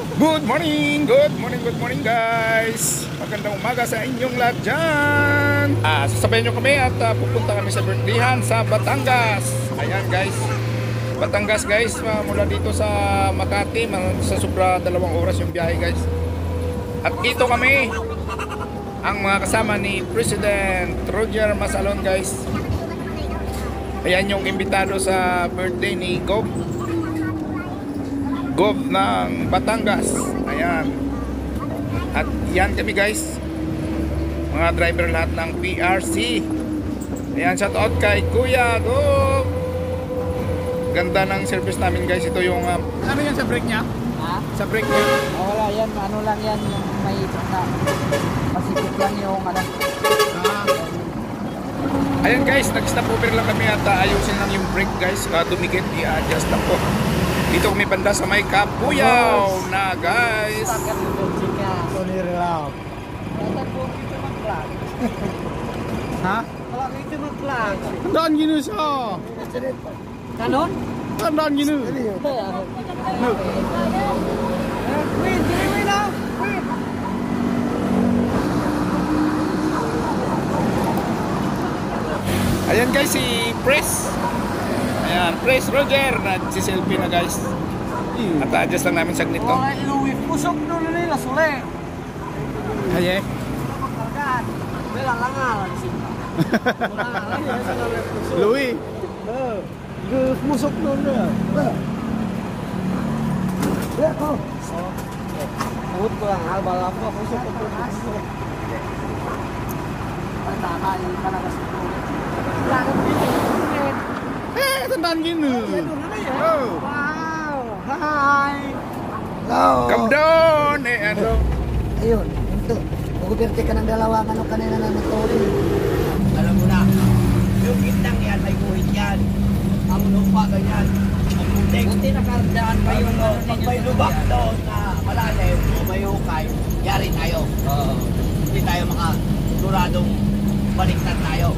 Good morning, good morning guys. Magandang umaga sa inyong lahat dyan. Sasabayan nyo kami at pupunta kami sa birthdayhan sa Batangas. Ayan guys, Batangas guys, mula dito sa Makati, sa sobra 2 oras yung biyahe guys. At dito kami, ang mga kasama ni President Roger Masalon guys. Ayan yung imbitado sa birthday ni Gov ng Batangas. Ayan. At yan kami guys, mga driver lahat ng PRC. Ayan, shout out kay Kuya Gov. Ganda ng service namin guys. Ito yung ano yan sa brake niya? Ha? Sa brake niya? Wala yan, ano lang yan, yung may na masikip lang yung ano. Ayan guys, nag-stop over lang kami at ayusin lang yung brake guys. Dumikit, i-adjust lang po. Dito kami banda sa may Kapuyaw na guys. Ha? Wala dito mag-vlog. Tandaan gino siya. Kanon? Tandaan gino. Wait, dili na. Ayan guys, si Press. Ayan, Press Roger. Nagsiselfie na guys. At adjust lang namin saglit to. Wala iluwi. Pusok doon na nila, suli. Aye. Magkargaan. Wala lang nga. Wala lang nga. Louie. Pusok doon na. Huwag ko lang, halbala po. Pusok ko doon. Ay, tama. Yung palagas ko. Tandaan gino. Oh. Wow. Hi. Hello. Come down. Ano? Ayun, ito. Maguberte ka ng dalawang ano kanina na natuloy. Alam mo na, yung gitnang yan, may guhit yan. Ang lupa ganyan. Ang puting. Buti nakardaan pa yung pag may lubak doon na malalim o may hukay, yari tayo. Hindi tayo makasuradong baliktad tayo.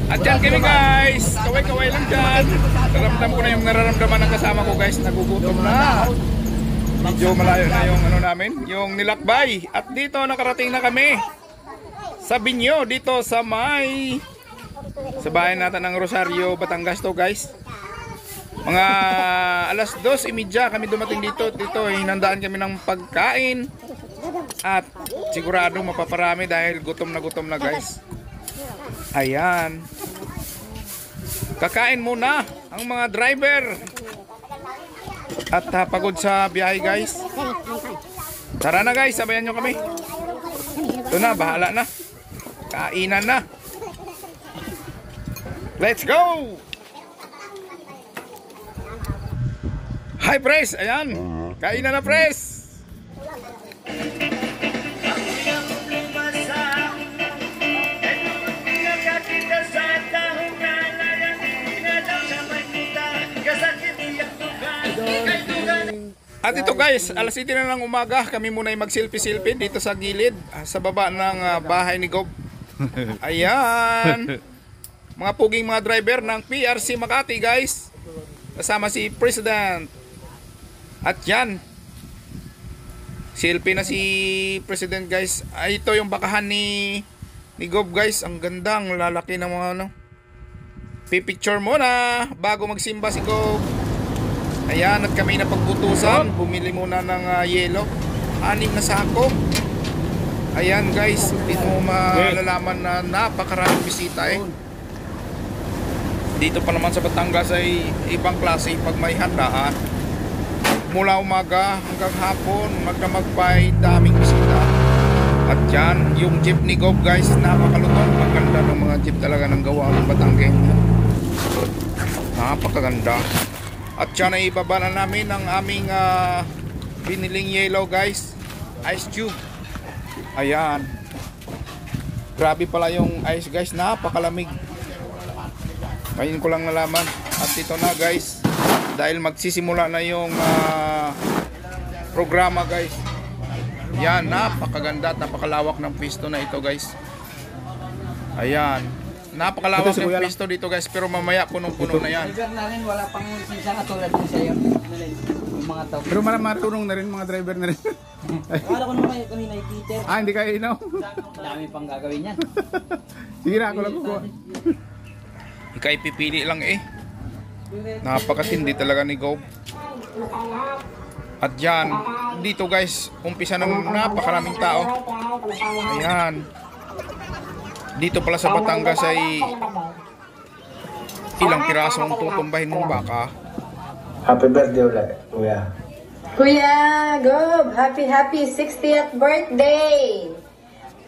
At yan kami guys, kaway-kaway lang dyan. Naramdam ko na yung nararamdaman ng kasama ko guys, nagugutom na. Medyo malayo na yung ano namin, yung nilakbay. At dito nakarating na kami sa Binyo, dito sa sa bahay natin ng Rosario, Batangas to guys. Mga alas 2:30 kami dumating dito. Dito hinandaan kami ng pagkain. At sigurado mapaparami dahil gutom na guys. Ayan. Kakain muna ang mga driver. At pagod sa biyahe guys. Tara na guys, sabayan nyo kami. Ito na, bahala na. Kainan na. Let's go! Hi Pres, ayan. Kainan na Pres. At ito guys, alas 7 na ng umaga, kami muna ay mag-selfie dito sa gilid, sa baba ng bahay ni Gov. Ayan. Mga puging mga driver ng PRC Makati guys. Kasama si President. At yan. Selfie na si President guys. Ito yung bakahan ni Gov guys. Ang ganda, ang lalaki ng mga ano. Pipicture muna bago magsimba si Gov. Ayan, at kami na pagbutusan. Bumili muna ng yelo. 6 na sako. Ayan guys, dito mo malalaman na napakaraming bisita eh. Dito pa naman sa Batangas ay ibang klase pag may handaan. Mula umaga hanggang hapon, magdamagpay, daming bisita. At yan, yung jeep ni Gov guys, napakalutong. Maganda ng mga jeep talaga ng gawa ng Batangas. Napakaganda. At yan ay ibaba na namin ang aming biniling yellow guys. Ice cube. Ayan. Grabe pala yung ice guys. Napakalamig. Ngayon ko lang nalaman. At ito na guys. Dahil magsisimula na yung programa guys. Yan. Napakaganda at napakalawak ng pisto na ito guys. Ayan. Napakalawak ng pisto dito guys, pero mamaya punong-puno na yan. Wala pang sisa na tulad din sa'yo. yung mga tao. Pero marunong na rin mga driver na rin. Akala ko naman kayo kanina yung Peter. Hindi kayo inom. Dami pang gagawin yan. Sige na, ako lang kukuha. Ikaw ipipili lang eh. Napakatindi talaga ni Gob. At yan, dito guys, umpisa ng napakaraming tao. Ayan. Dito pala sa Batangas ay ilang piraso ang tutumbahin mong baka. Happy birthday ulit, kuya. Kuya Gob, happy 60th birthday!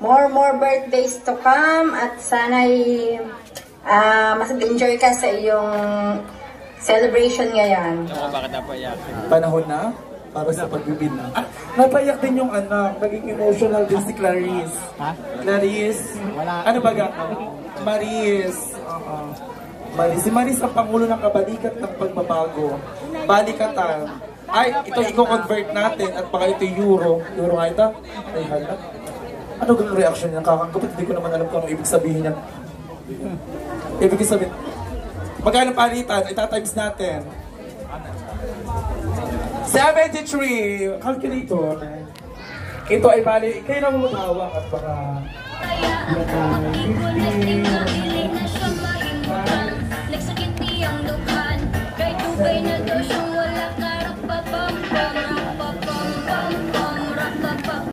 More birthdays to come at sana'y mas enjoy ka sa iyong celebration ngayon. Panahon na para sa pagbibid na. Napayak din yung anak, naging emotional din si Clarice. Ha? Clarice? Wala. Ano ba ga? Maris. Maris. Si Maris ang pangulo ng kabalikat ng pagbabago. Balikatan. Ay, ito i-convert natin at baka ito euro. Euro nga ito? Ay, hala. Ano ganun reaction niya? Kakangkapit, hindi ko naman alam kung ano ibig sabihin niya. Ibig sabihin, magkano palitan? Itatimes natin. 73! Calculator. Ito ay bali, kayo na mo maghawak at baka 50,